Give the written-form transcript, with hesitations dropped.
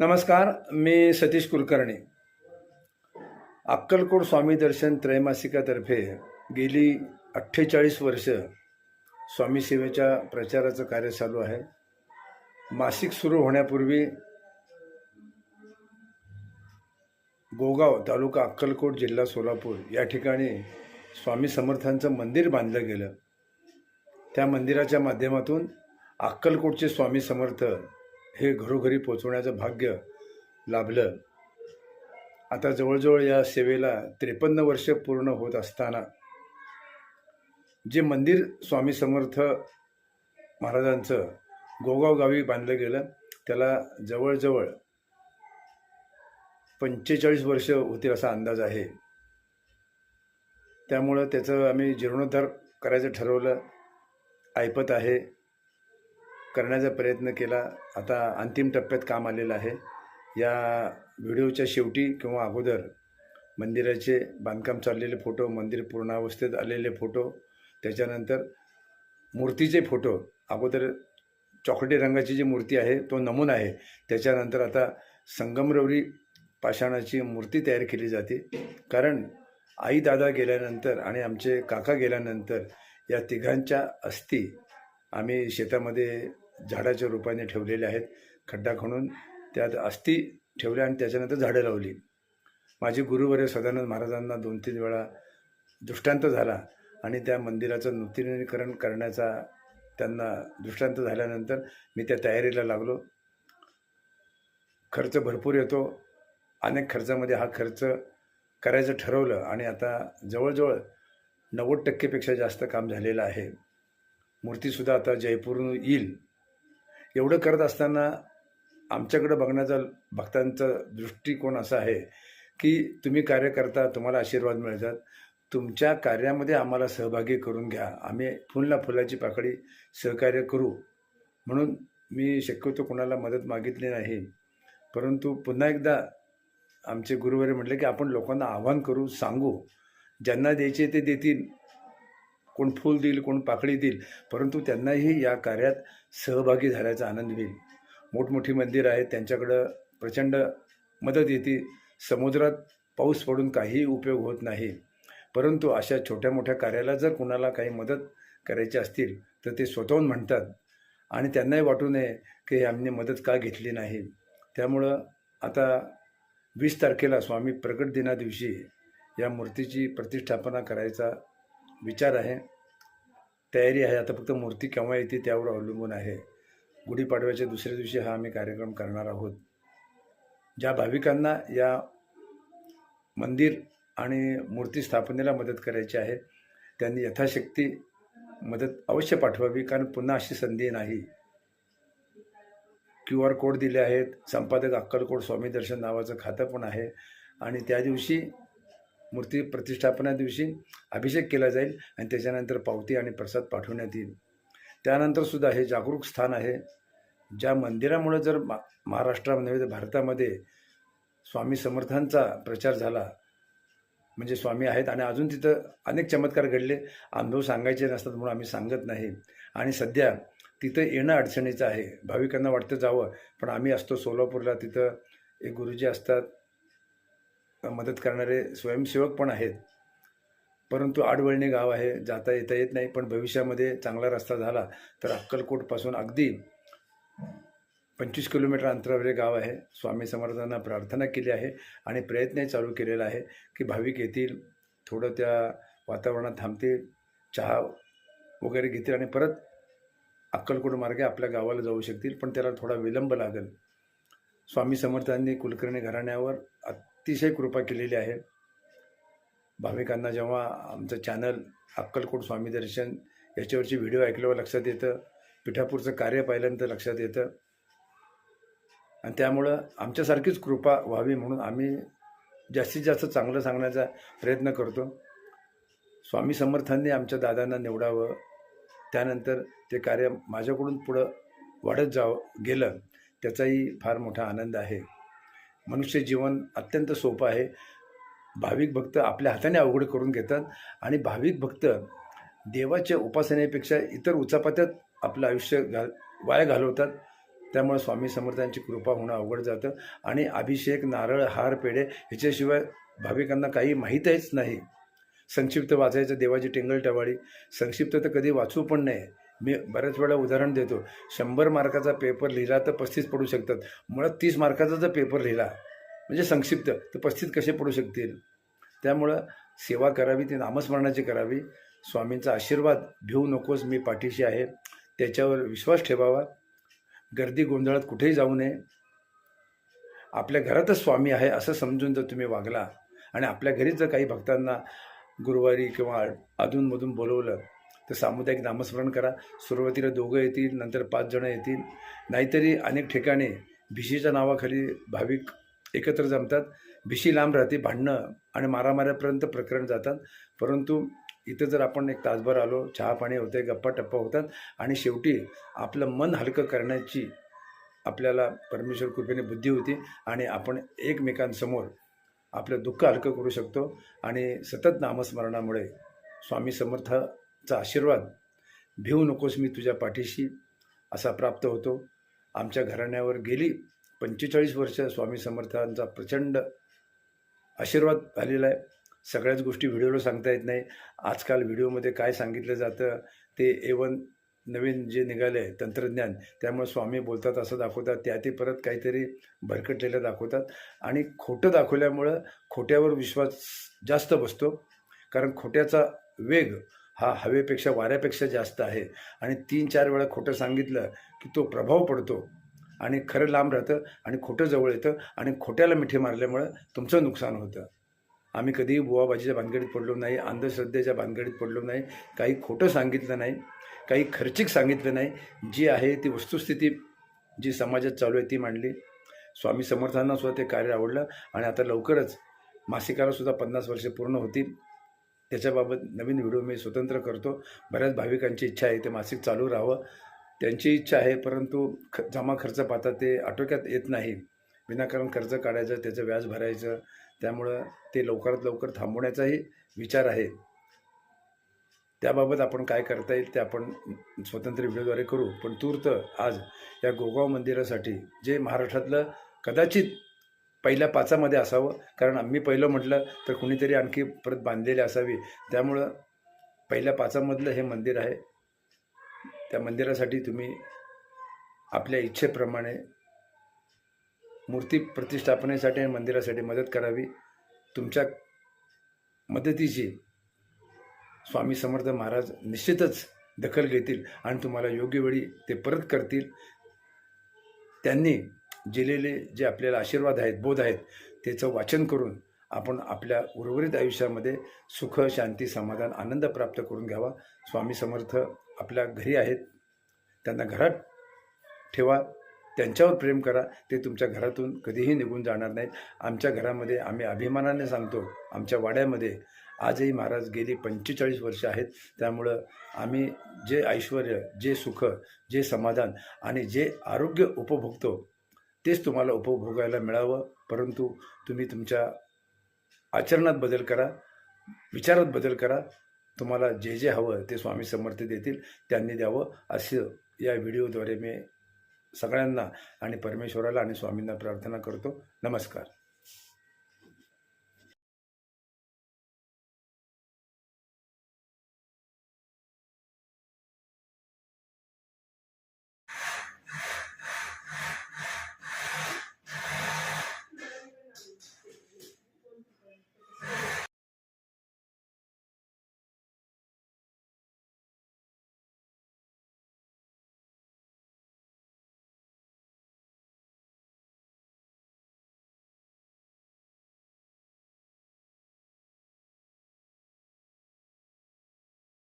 नमस्कार. मी सतीश कुलकर्णी. अक्कलकोट स्वामी दर्शन त्रैमासिकातर्फे गेली 48 वर्ष स्वामी सेवेच्या प्रचाराचं कार्य चालू आहे. मासिक सुरू होण्यापूर्वी गोगाव तालुका अक्कलकोट जिल्हा सोलापूर या ठिकाणी स्वामी समर्थांचं मंदिर बांधलं गेलं. त्या मंदिराच्या माध्यमातून अक्कलकोटचे स्वामी समर्थ हे घरोघरी पोचवण्याचं भाग्य लाभलं. आता जवळजवळ या सेवेला 53 वर्ष पूर्ण होत असताना जे मंदिर स्वामी समर्थ महाराजांचं गोगाव गावी बांधलं गेलं त्याला जवळजवळ 45 वर्ष होतील असा अंदाज आहे. त्यामुळं त्याचं आम्ही जीर्णोद्धार करायचं ठरवलं. ऐपत आहे, करण्याचा प्रयत्न केला. आता अंतिम टप्प्यात काम आलेलं आहे. या व्हिडिओच्या शेवटी किंवा अगोदर मंदिराचे बांधकाम चाललेले फोटो, मंदिर पूर्णावस्थेत आलेले फोटो, त्याच्यानंतर मूर्तीचे फोटो. अगोदर चॉकलेटी रंगाची जी मूर्ती आहे तो नमूना आहे. त्याच्यानंतर आता संगमरवरी पाषाणाची मूर्ती तयार केली जाते. कारण आई दादा गेल्यानंतर आणि आमचे काका गेल्यानंतर या तिघांच्या अस्थी आम्ही शेतामध्ये झाडाच्या रूपाने ठेवलेले आहेत. खड्डा खणून त्यात अस्थी ठेवल्या आणि त्याच्यानंतर झाडं लावली. माझे गुरुवर्य सदानंद महाराजांना 2-3 वेळा दृष्टांत झाला आणि त्या मंदिराचं नूतनीकरण करण्याचा त्यांना दृष्टांत झाल्यानंतर मी त्या तयारीला लागलो. खर्च भरपूर येतो. अनेक खर्चामध्ये हा खर्च करायचं ठरवलं आणि आता जवळजवळ 90% पेक्षा जास्त काम झालेलं आहे. मूर्तीसुद्धा आता जयपूरहून येईल. एवढं करत असताना आमच्याकडं बघण्याचा भक्तांचा दृष्टिकोन असा आहे की तुम्ही कार्य करता, तुम्हाला आशीर्वाद मिळतात, तुमच्या कार्यामध्ये आम्हाला सहभागी करून घ्या, आम्ही फुलाची पाकळी सहकार्य करू. म्हणून मी शक्यतो कोणाला मदत मागितली नाही. परंतु पुन्हा एकदा आमचे गुरुवर्य म्हटले की आपण लोकांना आवाहन करू, सांगू, ज्यांना द्यायचे ते देतील, कोण फूल देईल, कोण पाकळी देईल, परंतु त्यांनाही या कार्यात सहभागी झाल्याचा आनंद होईल. मोठमोठी मंदिरं आहेत, त्यांच्याकडं प्रचंड मदत येते. समुद्रात पाऊस पडून काहीही उपयोग होत नाही. परंतु अशा छोट्या मोठ्या कार्याला जर कुणाला काही मदत करायची असतील तर ते स्वतःहून म्हणतात आणि त्यांनाही वाटू नये की आम्ही मदत का घेतली नाही. त्यामुळं आता 20 तारखेला स्वामी प्रकट दिना दिवशी या मूर्तीची प्रतिष्ठापना करायचा विचार आहे. तयारी आहे. आता फक्त मूर्ती केव्हा येते त्यावर अवलंबून आहे. गुढीपाडव्याच्या दुसऱ्या दिवशी हा आम्ही कार्यक्रम करणार आहोत. ज्या भाविकांना या मंदिर आणि मूर्ती स्थापनेला मदत करायची आहे त्यांनी यथाशक्ती मदत अवश्य पाठवावी. कारण पुन्हा अशी संधी नाही. QR कोड दिले आहेत. संपादक अक्कलकोट स्वामी दर्शन नावाचं खातं पण आहे आणि त्या दिवशी मूर्ती प्रतिष्ठापना दिवशी अभिषेक केला जाईल आणि त्याच्यानंतर पावती आणि प्रसाद पाठवण्यात येईल. त्यानंतरसुद्धा हे जागरूक स्थान आहे. ज्या मंदिरामुळे जर महाराष्ट्रामध्ये नव्हे तर भारतामध्ये स्वामी समर्थांचा प्रचार झाला, म्हणजे स्वामी आहेत आणि अजून तिथं अनेक चमत्कार घडले. अनुभव सांगायचे नसतात म्हणून आम्ही सांगत नाही. आणि सध्या तिथं येणं अडचणीचं आहे. भाविकांना वाटतं जावं, पण आम्ही असतो सोलापूरला. तिथं एक गुरुजी असतात, मदत करणारे स्वयंसेवक पण आहेत. परंतु आडवळणी गाव आहे, जाता येता येत नाही. पण भविष्यामध्ये चांगला रस्ता झाला तर अक्कलकोटपासून अगदी 25 किलोमीटर अंतरावर हे गाव आहे. स्वामी समर्थांना प्रार्थना केली आहे आणि प्रयत्नही चालू केलेला आहे की भाविक येतील, थोडं त्या वातावरणात थांबतील, चहा वगैरे घेतील आणि परत अक्कलकोट मार्गे आपल्या गावाला जाऊ शकतील. पण त्याला थोडा विलंब लागेल. स्वामी समर्थांनी कुलकर्णी घराण्यावर अतिशय कृपा केलेली आहे. भाविकांना जेव्हा आमचं चॅनल अक्कलकोट स्वामी दर्शन याच्यावरची व्हिडिओ ऐकल्यावर लक्षात येतं, पिठापूरचं कार्य पाहिल्यानंतर लक्षात येतं आणि त्यामुळं आमच्यासारखीच कृपा व्हावी म्हणून आम्ही जास्तीत जास्त चांगलं सांगण्याचा प्रयत्न करतो. स्वामी समर्थांनी आमच्या दादांना निवडावं, त्यानंतर ते कार्य माझ्याकडून पुढं वाढत गेलं, त्याचाही फार मोठा आनंद आहे. मनुष्य जीवन अत्यंत सोपं आहे. भाविक भक्त आपल्या हाताने अवघड करून घेतात आणि भाविक भक्त देवाच्या उपासनेपेक्षा इतर उचापत्यात आपलं आयुष्य वाया घालवतात. त्यामुळे स्वामी समर्थांची कृपा होणं अवघड जातं आणि अभिषेक, नारळ, हार, पेढे ह्याच्याशिवाय भाविकांना काही माहीतच नाही. संक्षिप्त वाचायचं, देवाची टेंगलटवाळी. संक्षिप्त तर कधी वाचू पण नाही. मी बऱ्याच वेळा उदाहरण देतो, 100 मार्काचा पेपर लिहिला तर 35 पडू शकतात. मुळात 30 मार्काचा जर पेपर लिहिला म्हणजे संक्षिप्त, तर 35 कसे पडू शकतील? त्यामुळं सेवा करावी ती नामस्मरणाची करावी. स्वामींचा आशीर्वाद भिवू नकोस, मी पाठीशी आहे, त्याच्यावर विश्वास ठेवावा. गर्दी गोंधळात कुठेही जाऊ नये. आपल्या घरातच स्वामी आहे असं समजून जर तुम्ही वागला आणि आपल्या घरीच जर काही भक्तांना गुरुवारी किंवा अधूनमधून बोलवलं तर सामुदायिक नामस्मरण करा. सुरुवातीला 2 येतील, नंतर 5 जण येतील. नाहीतरी अनेक ठिकाणी भिशीच्या नावाखाली भाविक एकत्र जमतात. भिशी लांब राहते, भांडणं आणि मारामाऱ्यापर्यंत प्रकरण जातात. परंतु इथं जर आपण एक तासभर आलो, चहा पाणी होते, गप्पा टप्पा होतात आणि शेवटी आपलं मन हलकं करण्याची आपल्याला परमेश्वर कृपेने बुद्धी होती आणि आपण एकमेकांसमोर आपलं दुःख हलकं करू शकतो. आणि सतत नामस्मरणामुळे स्वामी समर्थाचा आशीर्वाद भिवू नकोस, मी तुझ्या पाठीशी असा प्राप्त होतो. आमच्या घराण्यावर गेली 45 वर्ष स्वामी समर्थांचा प्रचंड आशीर्वाद झालेला आहे. सगळ्याच गोष्टी व्हिडिओला सांगता येत नाही. आजकाल व्हिडिओमध्ये काय सांगितलं जातं ते A1 नवीन जे निघाले आहे तंत्रज्ञान, त्यामुळे स्वामी बोलतात असं दाखवतात, त्या ते परत काहीतरी भरकटलेलं दाखवतात आणि खोटं दाखवल्यामुळं खोट्यावर विश्वास जास्त बसतो. कारण खोट्याचा वेग हा हवेपेक्षा, वाऱ्यापेक्षा जास्त आहे आणि 3-4 वेळा खोटं सांगितलं की तो प्रभाव पडतो आणि खरं लांब राहतं आणि खोटं जवळ येतं आणि खोट्याला मिठी मारल्यामुळं तुमचं नुकसान होतं. आम्ही कधीही बुवाबाजीच्या भानगडीत पडलो नाही, अंधश्रद्धेच्या भानगडीत पडलो नाही, काही खोटं सांगितलं नाही, काही खर्चिक सांगितलं नाही. जी आहे ती वस्तुस्थिती जी समाजात चालू आहे ती मांडली. स्वामी समर्थांना सुद्धा ते कार्य आवडलं आणि आता लवकरच मासिकाला सुद्धा 50 वर्षे पूर्ण होतील. त्याच्याबाबत नवीन व्हिडिओ मी स्वतंत्र करतो. बऱ्याच भाविकांची इच्छा आहे ते मासिक चालू राहावं. त्यांची इच्छा आहे, परंतु जमा खर्च पाहता ते आटोक्यात येत नाही. विनाकारण कर्ज काढायचं, त्याचं व्याज भरायचं, त्यामुळं ते लवकरात लवकर थांबवण्याचाही विचार आहे. त्याबाबत आपण काय करता येईल ते आपण स्वतंत्र व्हिडिओद्वारे करू. पण तूर्त आज या गोगाव मंदिरासाठी, जे महाराष्ट्रातलं कदाचित पहिल्या 5मध्ये असावं, कारण आम्ही पहिलं म्हटलं तर कुणीतरी आणखी परत बांधलेली असावी, त्यामुळं पहिल्या 5मधलं हे मंदिर आहे. त्या मंदिरासाठी तुम्ही आपल्या इच्छेप्रमाणे मूर्ती प्रतिष्ठापनेसाठी आणि मंदिरासाठी मदत करावी. तुमच्या मदतीची स्वामी समर्थ महाराज निश्चितच दखल घेतील आणि तुम्हाला योग्य वेळी ते परत करतील. त्यांनी दिलेले जे आपल्याला आशीर्वाद आहेत, बोध आहेत, त्याचं वाचन करून आपण आपल्या उर्वरित आयुष्यामध्ये सुख, शांती, समाधान, आनंद प्राप्त करून घ्यावा. स्वामी समर्थ आपल्या घरी आहेत, त्यांना घरात ठेवा, त्यांच्यावर प्रेम करा. ते तुमच्या घरातून कधीही निघून जाणार नाहीत. आमच्या घरामध्ये आम्ही अभिमानाने सांगतो, आमच्या वाड्यामध्ये आजही महाराज गेली 45 वर्ष आहेत. त्यामुळं आम्ही जे ऐश्वर्य, जे सुख, जे समाधान आणि जे आरोग्य उपभोगतो तेच तुम्हाला उपभोगायला मिळावं. परंतु तुम्ही तुमच्या आचरणात बदल करा, विचारात बदल करा. तुम्हाला जे जे हवं ते स्वामी समर्थ देतील, त्यांनी द्यावं असं या व्हिडिओद्वारे मी सगळ्यांना आणि परमेश्वराला आणि स्वामींना प्रार्थना करतो. नमस्कार.